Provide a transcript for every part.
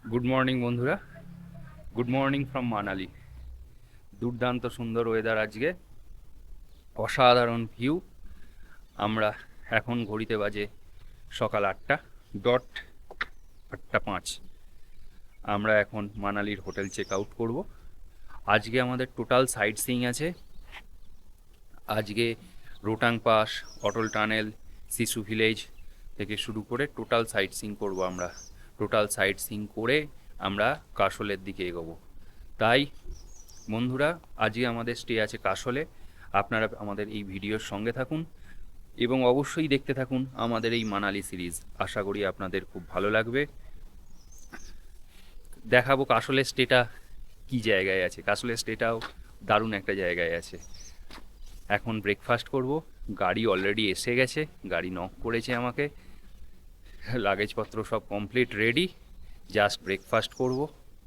Good morning বন্ধুরা, good morning from Manali. দুর্দান্ত সুন্দর ওয়েদার আজকে, অসাধারণ ভিউ। আমরা এখন ঘড়িতে বাজে সকাল 8টা ডট 8:05। আমরা এখন মানালির হোটেল চেক আউট করবো। আজকে আমাদের টোটাল সাইট সিইং আছে। আজকে রোটাং পাস, অটল টানেল, শিশু ভিলেজ থেকে শুরু করে টোটাল সাইট সিইং করবো আমরা। টোটাল সাইট সিইং করে আমরা কাশলের দিকে এগোবো। তাই বন্ধুরা, আজকে আমাদের স্টে আছে কাশলে। আপনারা আমাদের এই ভিডিওর সঙ্গে থাকুন এবং অবশ্যই দেখতে থাকুন আমাদের এই মানালি সিরিজ। আশা করি আপনাদের খুব ভালো লাগবে। দেখাবো কাশলের স্টেটা কি জায়গায় আছে। কাশলের স্টেটাও দারুণ একটা জায়গায় আছে। এখন ব্রেকফাস্ট করব। গাড়ি অলরেডি এসে গেছে, গাড়ি নক করেছে আমাকে, লাগেজপত্র সব কমপ্লিট রেডি। জাস্ট ব্রেকফাস্ট করব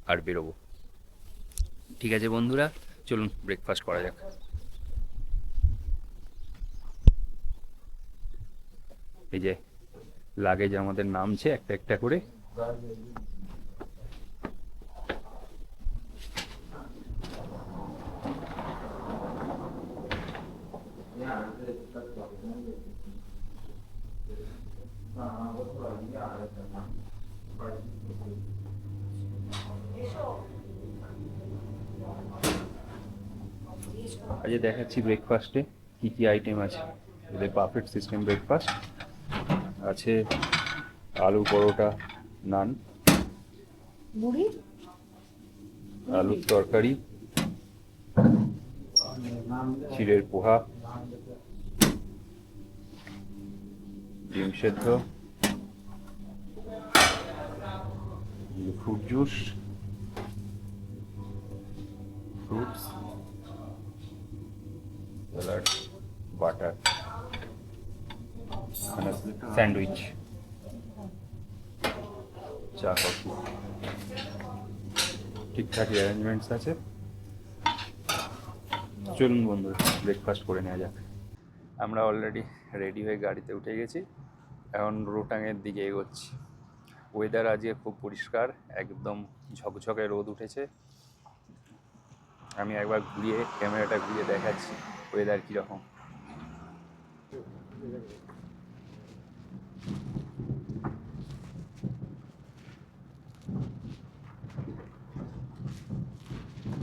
আর বেরোবো। ঠিক আছে বন্ধুরা, চলুন ব্রেকফাস্ট করা যাক। এই যে লাগেজ আমাদের নামছে একটা একটা করে। আজকে দেখাচ্ছি ব্রেকফাস্টে কি কি আইটেম আছে। এদের পারফেক্ট সিস্টেম ব্রেকফাস্ট আছে। আলু পরোটা, নান, আলুর তরকারি, চিড়ের পোহা, ডিম সেদ্ধ, fruit juice, fruits, salad, butter, sandwich, চা, কফি। ঠিকঠাক অ্যারেঞ্জমেন্টস আছে। চলুন বন্ধুরা, ব্রেকফাস্ট করে নেওয়া যাক। আমরা অলরেডি রেডি হয়ে গাড়িতে উঠে গেছি, এখন রোটাংয়ের দিকে এগোচ্ছি। ওয়েদার আজকে খুব পরিষ্কার, একদম ঝকঝকে রোদ উঠেছে। আমি একবার ঘুরিয়ে ক্যামেরাটা ঘুরিয়ে দেখাচ্ছি ওয়েদার কীরকম।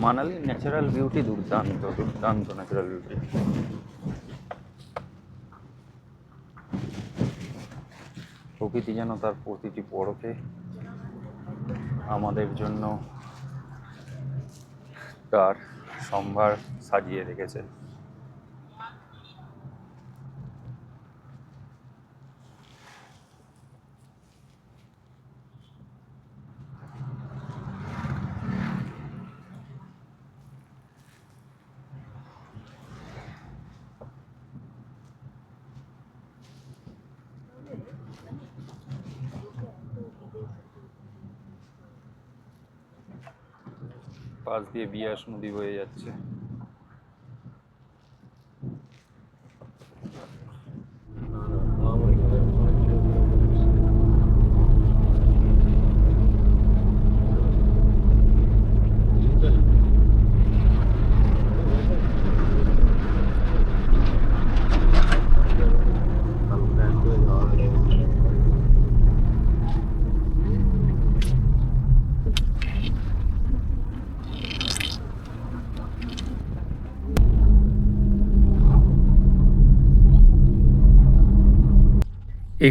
মানালি ন্যাচারাল বিউটি দুর্দান্ত, দুর্দান্ত ন্যাচারাল বিউটি। প্রকৃতি যেন তার প্রতিটি পরতে আমাদের জন্য তার সম্ভার সাজিয়ে রেখেছে। পাশ দিয়ে বিয়াস নদী বয়ে যাচ্ছে।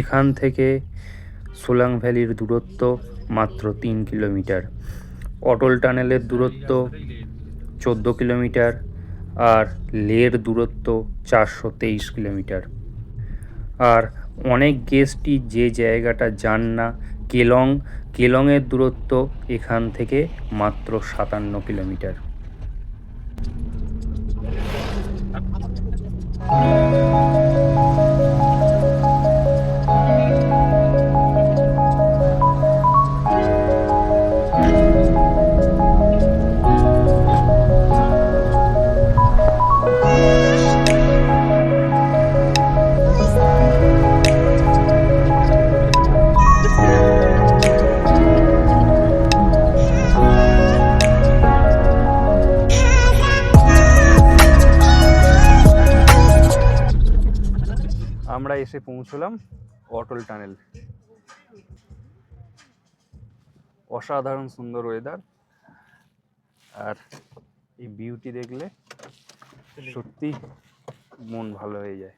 এখান থেকে সোলাং ভ্যালির দূরত্ব মাত্র 3 কিলোমিটার, অটল টানেলের দূরত্ব 14 কিলোমিটার, আর লের দূরত্ব 423 কিলোমিটার। আর অনেক গেস্টই যে জায়গাটা যান না, কেলংয়ের দূরত্ব এখান থেকে মাত্র 57 কিলোমিটার। এসে পৌঁছলাম অটল টানেল। অসাধারণ সুন্দর ওয়েদার, আর এই বিউটি দেখলে সত্যি মন ভালো হয়ে যায়।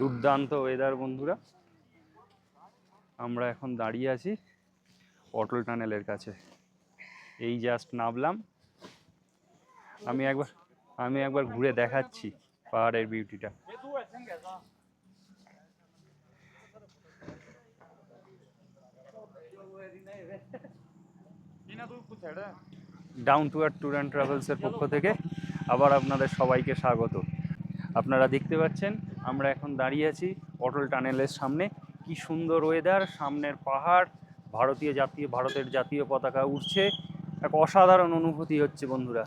দুর্দান্ত ওয়েদার বন্ধুরা। আমরা এখন দাঁড়িয়ে আছি অটল টানেলের কাছে। এই জাস্ট নামলাম। আমি একবার ঘুরে দেখাচ্ছি পাহাড়ের বিউটিটা। Down to earth tour and ট্রাভেলসের পক্ষ থেকে আবার আপনাদের সবাইকে স্বাগত। আপনারা দেখতে পাচ্ছেন আমরা এখন দাঁড়িয়ে আছি অটল টানেলের সামনে। কি সুন্দর ওয়েদার, সামনের পাহাড়, ভারতের জাতীয় পতাকা উঠছে, এক অসাধারণ অনুভূতি হচ্ছে বন্ধুরা।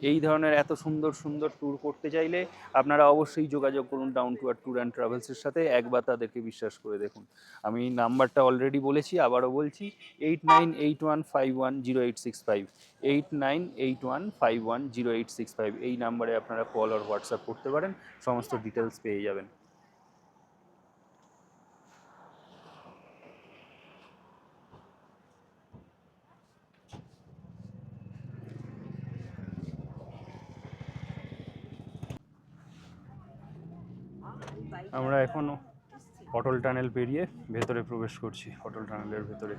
এই ধরনের এত সুন্দর সুন্দর ট্যুর করতে চাইলে আপনারা অবশ্যই যোগাযোগ করুন down to earth tour and ট্রাভেলসের সাথে। একবার তাদেরকে বিশ্বাস করে দেখুন। আমি নাম্বারটা অলরেডি বলেছি, আবারও বলছি, 8981510865, 8981510865। এই নাম্বারে আপনারা কল আর হোয়াটসঅ্যাপ করতে পারেন, সমস্ত ডিটেলস পেয়ে যাবেন। আমরা এখন অটল টানেল পেরিয়ে ভেতরে প্রবেশ করছি, অটল টানেলের ভেতরে।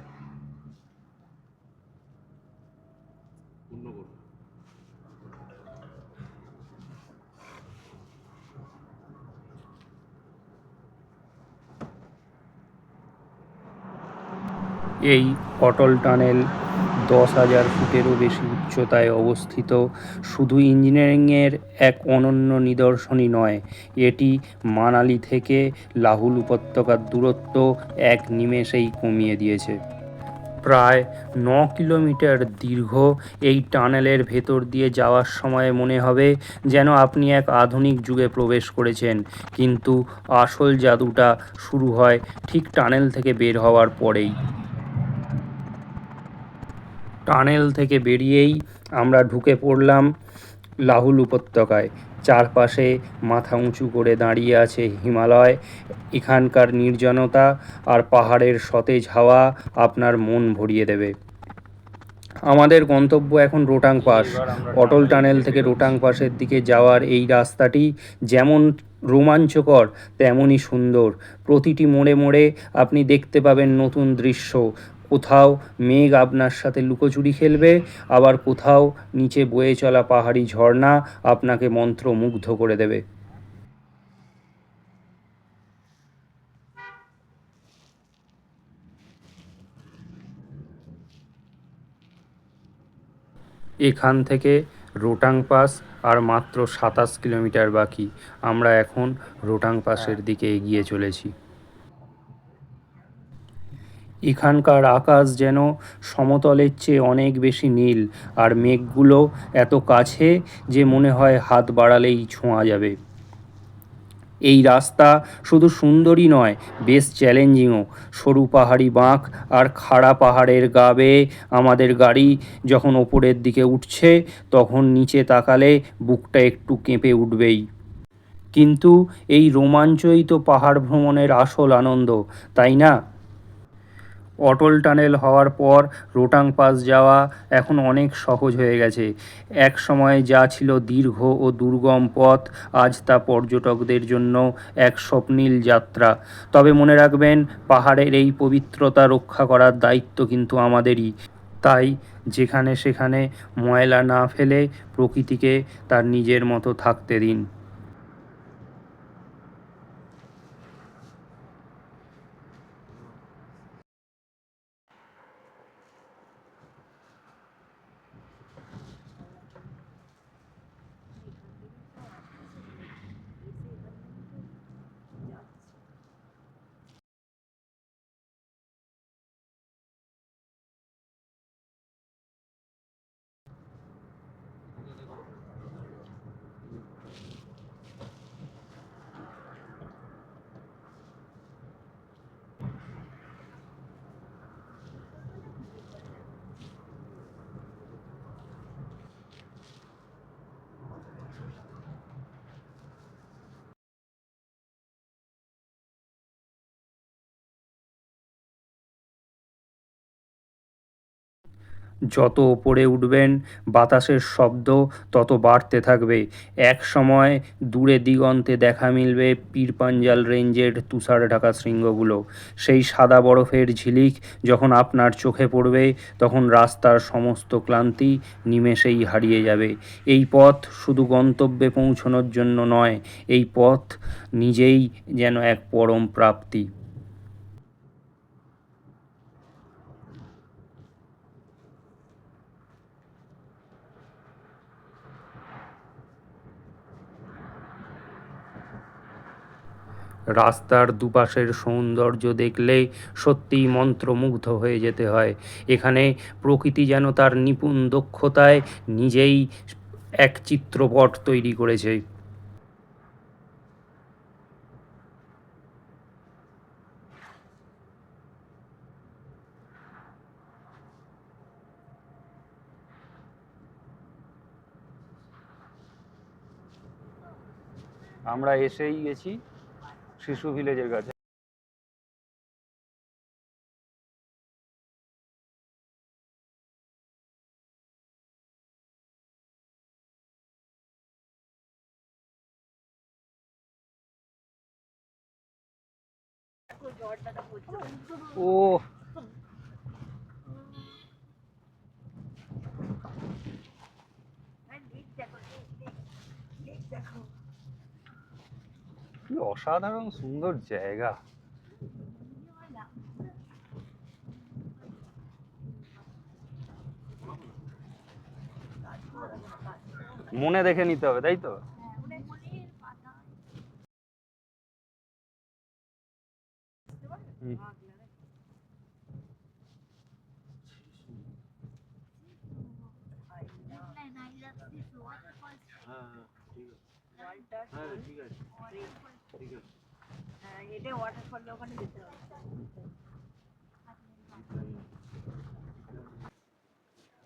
এই অটল টানেল 10,000 ফুটেরও বেশি উচ্চতায় অবস্থিত। শুধু ইঞ্জিনিয়ারিংয়ের এক অনন্য নিদর্শনই নয়, এটি মানালি থেকে লাহুল উপত্যকার দূরত্ব এক নিমেষেই কমিয়ে দিয়েছে। প্রায় 9 কিলোমিটার দীর্ঘ এই টানেলের ভেতর দিয়ে যাওয়ার সময় মনে হবে যেন আপনি এক আধুনিক যুগে প্রবেশ করেছেন, কিন্তু আসল জাদুটা শুরু হয় ঠিক টানেল থেকে বের হওয়ার পরেই। টানেল থেকে বেরিয়েই আমরা ঢুকে পড়লাম লাহুল উপত্যকায়। চারপাশে মাথা উঁচু করে দাঁড়িয়ে আছে হিমালয়। এখানকার নির্জনতা আর পাহাড়ের সতেজ হাওয়া আপনার মন ভরিয়ে দেবে। আমাদের গন্তব্য এখন রোটাং পাস। অটল টানেল থেকে রোটাং পাসের দিকে যাওয়ার এই রাস্তাটি যেমন রোমাঞ্চকর তেমনই সুন্দর। প্রতিটি মোড়ে মোড়ে আপনি দেখতে পাবেন নতুন দৃশ্য। কোথাও মেঘ আপনার সাথে লুকোচুরি খেলবে, আবার কোথাও নিচে বয়ে চলা পাহাড়ি ঝর্ণা আপনাকে মন্ত্রমুগ্ধ করে দেবে। এখান থেকে রোটাং পাস আর মাত্র 27 কিলোমিটার বাকি। আমরা এখন রোটাং পাসের দিকে এগিয়ে চলেছি। এখানকার আকাশ যেন সমতলের চেয়ে অনেক বেশি নীল, আর মেঘগুলো এত কাছে যে মনে হয় হাত বাড়ালেই ছোঁয়া যাবে। এই রাস্তা শুধু সুন্দরই নয়, বেশ চ্যালেঞ্জিংও। সরু পাহাড়ি বাঁক আর খাড়া পাহাড়ের গা বেয়ে আমাদের গাড়ি যখন ওপরের দিকে উঠছে, তখন নিচে তাকালে বুকটা একটু কেঁপে উঠবেই। কিন্তু এই রোমাঞ্চই তো পাহাড় ভ্রমণের আসল আনন্দ, তাই না? অটল টানেল হওয়ার পর রোটাং পাস যাওয়া এখন অনেক সহজ হয়ে গেছে। এক সময় যা ছিল দীর্ঘ ও দুর্গম পথ, আজ তা পর্যটকদের জন্য এক স্বপ্নিল যাত্রা। তবে মনে রাখবেন, পাহাড়ের এই পবিত্রতা রক্ষা করার দায়িত্ব কিন্তু আমাদেরই। তাই যেখানে সেখানে ময়লা না ফেলে প্রকৃতিকে তার নিজের মতো থাকতে দিন। যত ওপরে উঠবেন বাতাসের শব্দ তত বাড়তে থাকবে। এক সময় দূরে দিগন্তে দেখা মিলবে পীরপাঞ্জাল রেঞ্জের তুষার ঢাকা শৃঙ্গগুলো। সেই সাদা বরফের ঝিলিক যখন আপনার চোখে পড়বে তখন রাস্তার সমস্ত ক্লান্তি নিমেষেই হারিয়ে যাবে। এই পথ শুধু গন্তব্যে পৌঁছানোর জন্য নয়, এই পথ নিজেই যেন এক পরম প্রাপ্তি। রাস্তার দুপাশের সৌন্দর্য দেখলে সত্যিই মন্ত্রমুগ্ধ হয়ে যেতে হয়। এখানে প্রকৃতি যেন তার নিপুণ দক্ষতায় নিজেই এক চিত্রপট তৈরি করেছে। আমরা এসেই গেছি শিশু ভিলেজের কাছে। ও, কি অসাধারণ সুন্দর জায়গা। মনে দেখে নিতে হবে, তাই তো? হুম।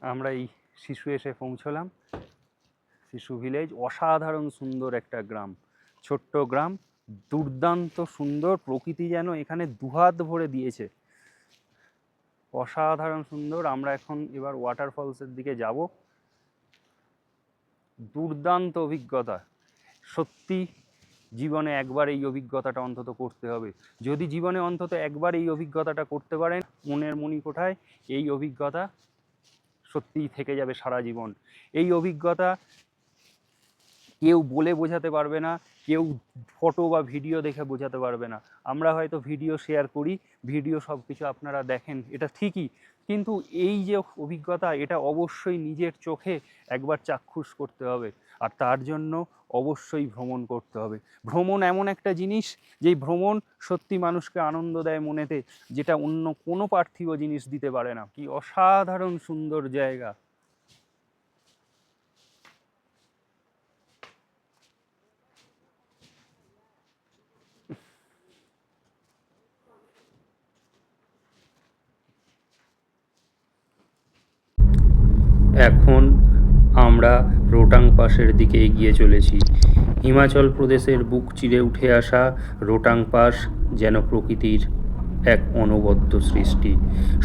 আমরা এই শিশু এসে পৌঁছলাম। শিশু ভিলেজ অসাধারণ সুন্দর একটা গ্রাম, ছোট্ট গ্রাম, দুর্দান্ত সুন্দর। প্রকৃতি যেন এখানে দুহাত ভরে দিয়েছে, অসাধারণ সুন্দর। আমরা এখন এবার ওয়াটারফলসের দিকে যাব। দুর্দান্ত অভিজ্ঞতা, সত্যি জীবনে একবার এই অভিজ্ঞতাটা অন্তত করতে হবে। যদি জীবনে অন্তত একবার এই অভিজ্ঞতাটা করতে পারেন মনের মণিকোঠায়, এই অভিজ্ঞতা সত্যিই থেকে যাবে সারা জীবন। এই অভিজ্ঞতা কেউ বলে বোঝাতে পারবে না, কেউ ফটো বা ভিডিও দেখে বোঝাতে পারবে না। আমরা হয়তো ভিডিও শেয়ার করি, ভিডিও সব কিছু আপনারা দেখেন, এটা ঠিকই, কিন্তু এই যে অভিজ্ঞতা, এটা অবশ্যই নিজের চোখে একবার চাক্ষুষ করতে হবে। আর তার জন্য অবশ্যই ভ্রমণ করতে হবে। ভ্রমণ এমন একটা জিনিস, যেই ভ্রমণ সত্যি মানুষকে আনন্দ দেয় মনেতে, যেটা অন্য কোনো পার্থিব জিনিস দিতে পারে না। কি অসাধারণ সুন্দর জায়গা। এখন আমরা রোটাং পাসের দিকে এগিয়ে চলেছি। হিমাচল প্রদেশের বুক চিরে উঠে আসা রোটাং পাস যেন প্রকৃতির এক অনবদ্য সৃষ্টি।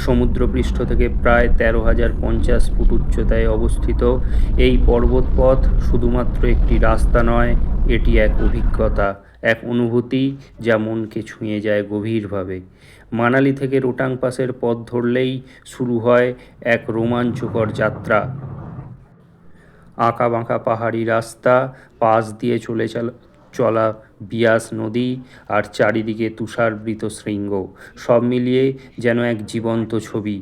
সমুদ্রপৃষ্ঠ থেকে প্রায় 13,050 ফুট উচ্চতায় অবস্থিত এই পর্বতপথ শুধুমাত্র একটি রাস্তা নয়, এটি এক অভিজ্ঞতা, এক অনুভূতি যা মনকে ছুঁয়ে যায় গভীরভাবে। মানালি থেকে রোটাং পাসের পথ ধরলেই শুরু হয় এক রোমাঞ্চকর যাত্রা। আঁকাবাঁকা পাহাড়ি রাস্তা, পাশ দিয়ে চলা বিয়াস নদী, আর চারিদিকে তুষারাবৃত শৃঙ্গ, সব মিলিয়ে যেন এক জীবন্ত ছবি।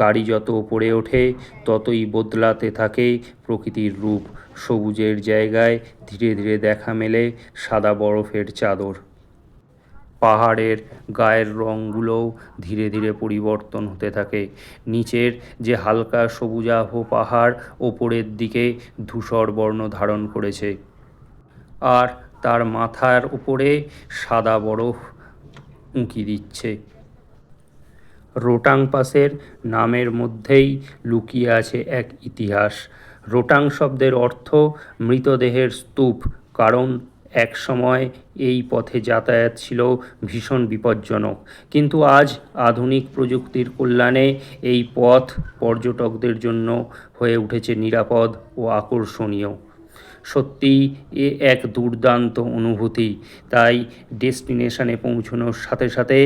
গাড়ি যত ওপরে ওঠে ততই বদলাতে থাকে প্রকৃতির রূপ। সবুজের জায়গায় ধীরে ধীরে দেখা মেলে সাদা বরফের চাদর। পাহাড়ের গায়ের রঙগুলোও ধীরে ধীরে পরিবর্তন হতে থাকে। নিচের যে হালকা সবুজাভ পাহাড় ওপরের দিকে ধূসর বর্ণ ধারণ করেছে, আর তার মাথার উপরে সাদা বরফ উঁকি দিচ্ছে। রোটাং পাসের নামের মধ্যেই লুকিয়ে আছে এক ইতিহাস। রোটাং শব্দের অর্থ মৃতদেহের স্তূপ, কারণ এক সময় এই পথে যাতায়াত ছিল ভীষণ বিপজ্জনক, কিন্তু আজ আধুনিক প্রযুক্তির কল্যাণে এই পথ পর্যটকদের জন্য হয়ে উঠেছে নিরাপদ ও আকর্ষণীয়। সত্যিই এ এক দুর্দান্ত অনুভূতি। তাই ডেস্টিনেশনে পৌঁছানোর সাথে সাথে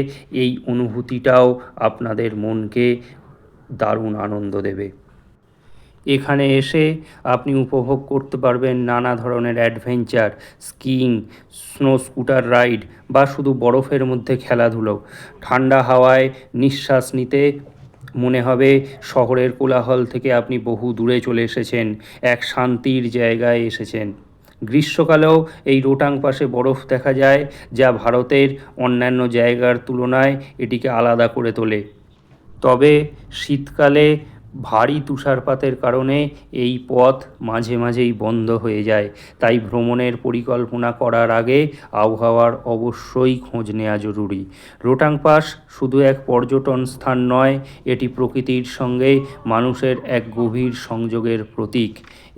এই অনুভূতিটাও আপনাদের মনকে দারুণ আনন্দ দেবে। এখানে এসে আপনি উপভোগ করতে পারবেন নানা ধরনের adventure, skiing, snow scooter ride বা শুধু বরফের মধ্যে খেলাধুলো। ঠান্ডা হাওয়ায় নিঃশ্বাস নিতে মনে হবে শহরের কোলাহল থেকে আপনি বহু দূরে চলে এসেছেন, এক শান্তির জায়গায় এসেছেন। গ্রীষ্মকালেও এই রোটাং পাসে বরফ দেখা যায়, যা ভারতের অন্যান্য জায়গার তুলনায় এটিকে আলাদা করে তোলে। তবে শীতকালে ভারী তুষারপাতের কারণে এই পথ মাঝে মাঝেই বন্ধ হয়ে যায়। তাই ভ্রমণের পরিকল্পনা করার আগে আবহাওয়ার অবশ্যই খোঁজ নেওয়া জরুরি। রোটাং পাস শুধু এক পর্যটন স্থান নয়, এটি প্রকৃতির সঙ্গে মানুষের এক গভীর সংযোগের প্রতীক।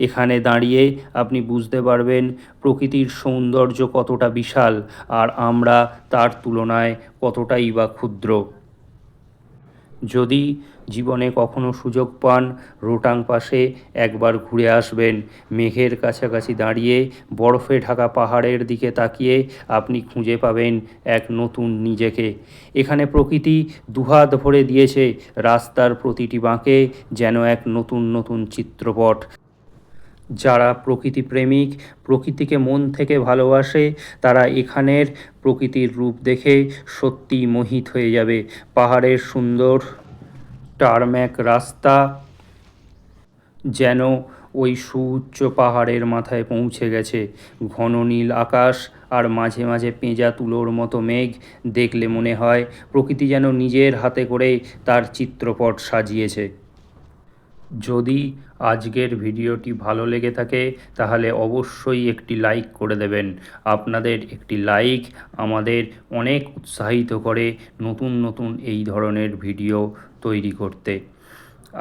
এখানে দাঁড়িয়ে আপনি বুঝতে পারবেন প্রকৃতির সৌন্দর্য কতটা বিশাল, আর আমরা তার তুলনায় কতটাই বা ক্ষুদ্র। যদি জীবনে কখনো সুযোগ পান, রোটাং পাসে একবার ঘুরে আসবেন। মেঘের কাছাকাছি দাঁড়িয়ে বরফে ঢাকা পাহাড়ের দিকে তাকিয়ে আপনি খুঁজে পাবেন এক নতুন নিজেকে। এখানে প্রকৃতি দুহাত ভরে দিয়েছে, রাস্তার প্রতিটি বাঁকে যেন এক নতুন নতুন চিত্রপট। যারা প্রকৃতি প্রেমিক, প্রকৃতিকে মন থেকে ভালোবাসে, তারা এখানের প্রকৃতির রূপ দেখে সত্যিই মোহিত হয়ে যাবে। পাহাড়ের সুন্দর টারম্যাক রাস্তা যেন ওই সুউচ্চ পাহাড়ের মাথায় পৌঁছে গেছে। ঘন নীল আকাশ আর মাঝে মাঝে পেঁজা তুলোর মতো মেঘ দেখলে মনে হয় প্রকৃতি যেন নিজের হাতে করে তার চিত্রপট সাজিয়েছে। যদি আজকের ভিডিওটি ভালো লেগে থাকে তাহলে অবশ্যই একটি লাইক করে দেবেন। আপনাদের একটি লাইক আমাদের অনেক উৎসাহিত করে নতুন নতুন এই ধরনের ভিডিও তৈরি করতে।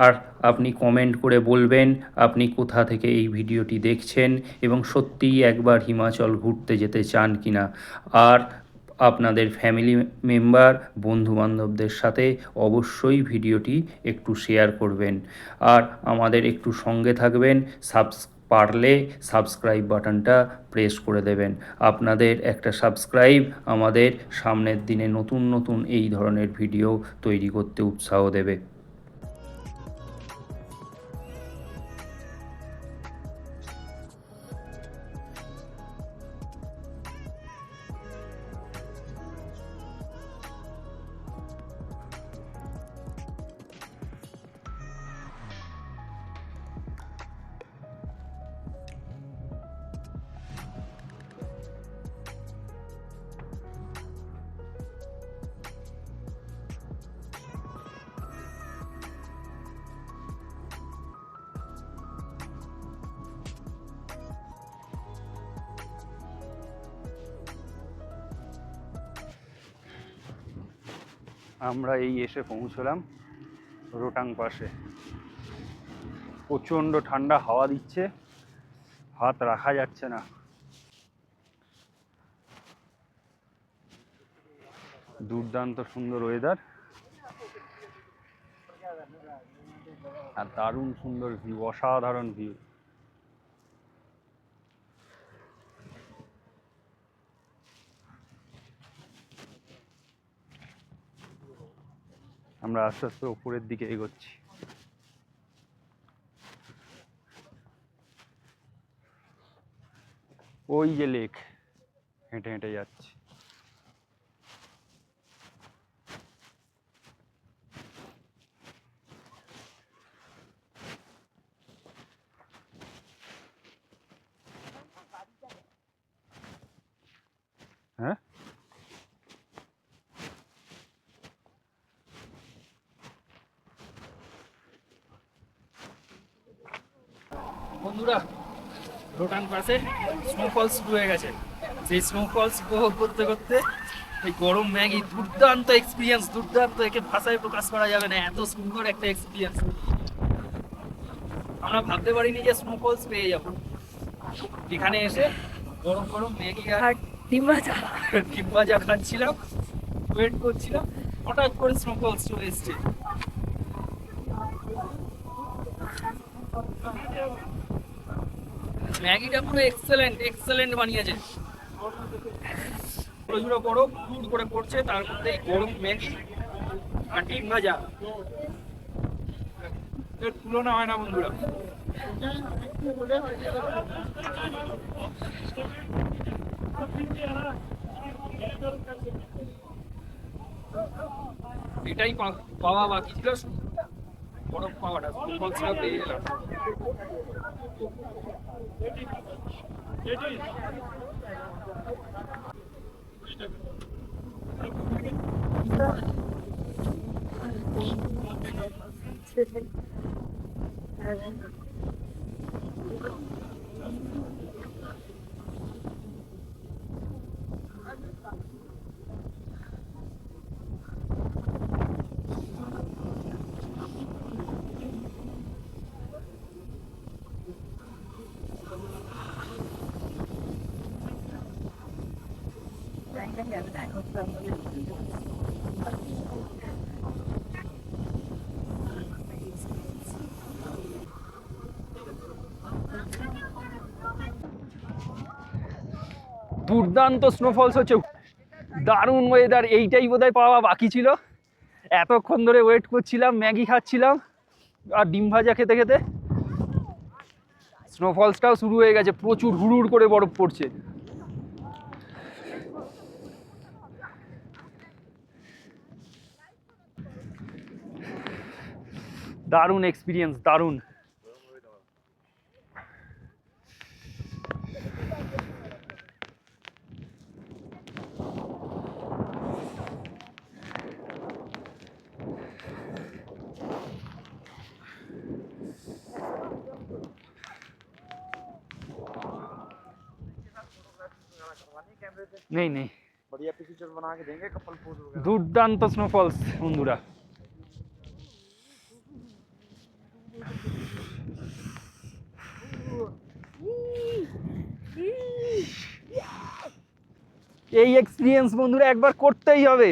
আর আপনি কমেন্ট করে বলবেন আপনি কোথা থেকে এই ভিডিওটি দেখছেন এবং সত্যিই একবার হিমাচল ঘুরতে যেতে চান কিনা। আর আপনাদের ফ্যামিলি মেম্বার, বন্ধুবান্ধবদের সাথে অবশ্যই ভিডিওটি একটু শেয়ার করবেন। আর আমাদের একটু সঙ্গে থাকবেন, পারলে সাবস্ক্রাইব বাটনটা প্রেস করে দেবেন। আপনাদের একটা সাবস্ক্রাইব আমাদের সামনের দিনে নতুন নতুন এই ধরনের ভিডিও তৈরি করতে উৎসাহ দেবে। আমরা এই এসে পৌঁছলাম রোটাং পাসে। প্রচণ্ড ঠান্ডা হাওয়া দিচ্ছে, হাত রাখা যাচ্ছে না। দুর্দান্ত সুন্দর ওয়েদার আর দারুণ সুন্দর ভিউ, অসাধারণ ভিউ। আমরা আস্তে আস্তে উপরের দিকে এগোচ্ছি। ওই যে লেক, হেঁটে হেঁটে যাচ্ছি। হ্যাঁ, বন্ধুরা, রোটাং পাসে স্নোফল শুরু হয়ে গেছে। সেই স্নোফলস উপভোগ করতে করতে এই গরম ম্যাগি দুর্দান্ত এক্সপিরিয়েন্স, দুর্দান্ত, একে ভাষায় প্রকাশ করা যাবে না, এত সুন্দর একটা এক্সপিরিয়েন্স। আমরা ভাবতে পারিনি যে স্নোফলস পেয়ে যাবো। এখানে এসে গরম গরম ম্যাগি আর আর ডিম ভাজা। ডিম ভাজা খাচ্ছিলাম, ওয়েট করছিলাম, হঠাৎ করে স্নোফলস চলে এসছে। ম্যাগিটা পুরো এক্সেলেন্ট এক্সেলেন্ট বানিয়েছে। প্রচুর বরফ দুধ করে পড়ছে, তার মধ্যে এই গরম ম্যাগি আর ডিম ভাজা, এর তুলনা হয় না বন্ধুরা। এটাই পাওয়া বাকি ছিল, বরফ পাওয়াটা স্নোফলসটা পেয়ে গেলাম। দুর্দান্ত স্নোফলস হচ্ছে, দারুণ ওয়েদার। এইটাই বোধহয় পাওয়া বাকি ছিল। এতক্ষণ ধরে ওয়েট করছিলাম, ম্যাগি খাচ্ছিলাম আর ডিম ভাজা খেতে খেতে স্নোফলসটাও শুরু হয়ে গেছে। প্রচুর হুড়ুড় করে বরফ পড়ছে। দারুণ এক্সপিরিয়েন্স, দারুণ। নেই নেই, बढ़िया पिक्चर बना के देंगे कपल पोज वगैरह। দুর্দান্ত স্নোফলস বন্ধুরা। এই এক্সপিরিয়েন্স বন্ধুরা একবার করতেই হবে।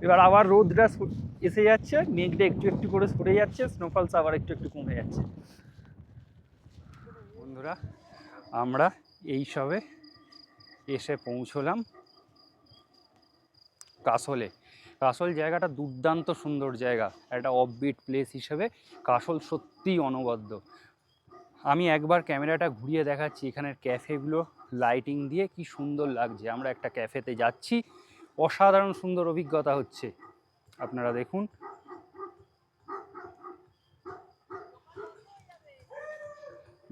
এবার আবার রোদটা এসে যাচ্ছে, মেঘটা একটু একটু করে সরে যাচ্ছে, স্নোফলস আবার একটু একটু কমে যাচ্ছে। বন্ধুরা আমরা এই সবে এসে পৌঁছলাম কাসলে। কাসল জায়গাটা দুর্দান্ত সুন্দর জায়গা, একটা অফবিট প্লেস হিসেবে কাসল সত্যিই অনবদ্য। আমি একবার ক্যামেরাটা ঘুরিয়ে দেখাচ্ছি, এখানের ক্যাফেগুলো লাইটিং দিয়ে কি সুন্দর লাগছে। আমরা একটা ক্যাফেতে যাচ্ছি, অসাধারণ সুন্দর অভিজ্ঞতা হচ্ছে, আপনারা দেখুন।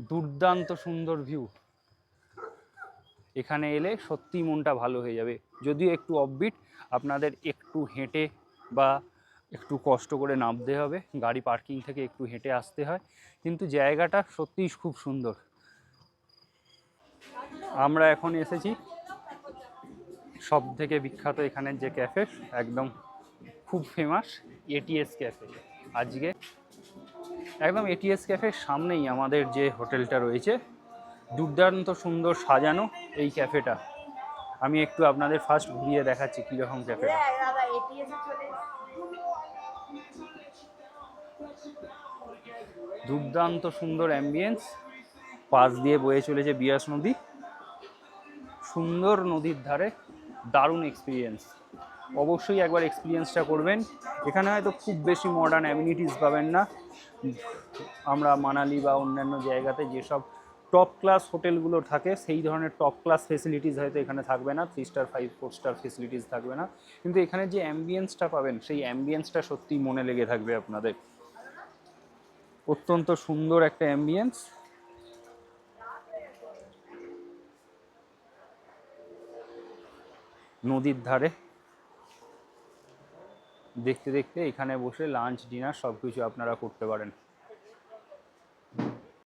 দুর্দান্ত সুন্দর ভিউ, এখানে এলে সত্যি মনটা ভালো হয়ে যাবে। যদিও একটু অফবিট, আপনাদের একটু হেঁটে বা একটু কষ্ট করে নামতে হবে, গাড়ি পার্কিং থেকে একটু হেঁটে আসতে হয়, কিন্তু জায়গাটা সত্যিই খুব সুন্দর। আমরা এখন এসেছি সব থেকে বিখ্যাত এখানের যে ক্যাফে, একদম খুব ফেমাস এটিএস ক্যাফে। আজকে একদম এটিএস ক্যাফের সামনেই আমাদের যে হোটেলটা রয়েছে, দুর্দান্ত সুন্দর সাজানো এই ক্যাফেটা। আমি একটু আপনাদের ফার্স্ট ঘুরিয়ে দেখাচ্ছি কীরকম ক্যাফেটা। দুর্দান্ত সুন্দর অ্যাম্বিয়েন্স, পাশ দিয়ে বয়ে চলেছে বিয়াস নদী, সুন্দর নদীর ধারে, দারুণ এক্সপিরিয়েন্স। অবশ্যই একবার এক্সপিরিয়েন্সটা করবেন। এখানে হয়তো খুব বেশি মডার্ন অ্যামিনিটিস পাবেন না। আমরা মানালি বা অন্যান্য জায়গাতে যেসব টপ ক্লাস হোটেলগুলো থাকে সেই ধরনের টপ ক্লাস ফেসিলিটিস হয়তো এখানে থাকবে না, 3 স্টার 5 4 স্টার ফেসিলিটিস থাকবে না, কিন্তু এখানে যে অ্যাম্বিয়েন্সটা পাবেন সেই অ্যাম্বিয়েন্সটা সত্যিই মনে লেগে থাকবে আপনাদের। অত্যন্ত সুন্দর একটা অ্যাম্বিয়েন্স। নদীর ধারে দেখতে দেখতে এখানে বসে লাঞ্চ ডিনার সব কিছু আপনারা করতে পারেন।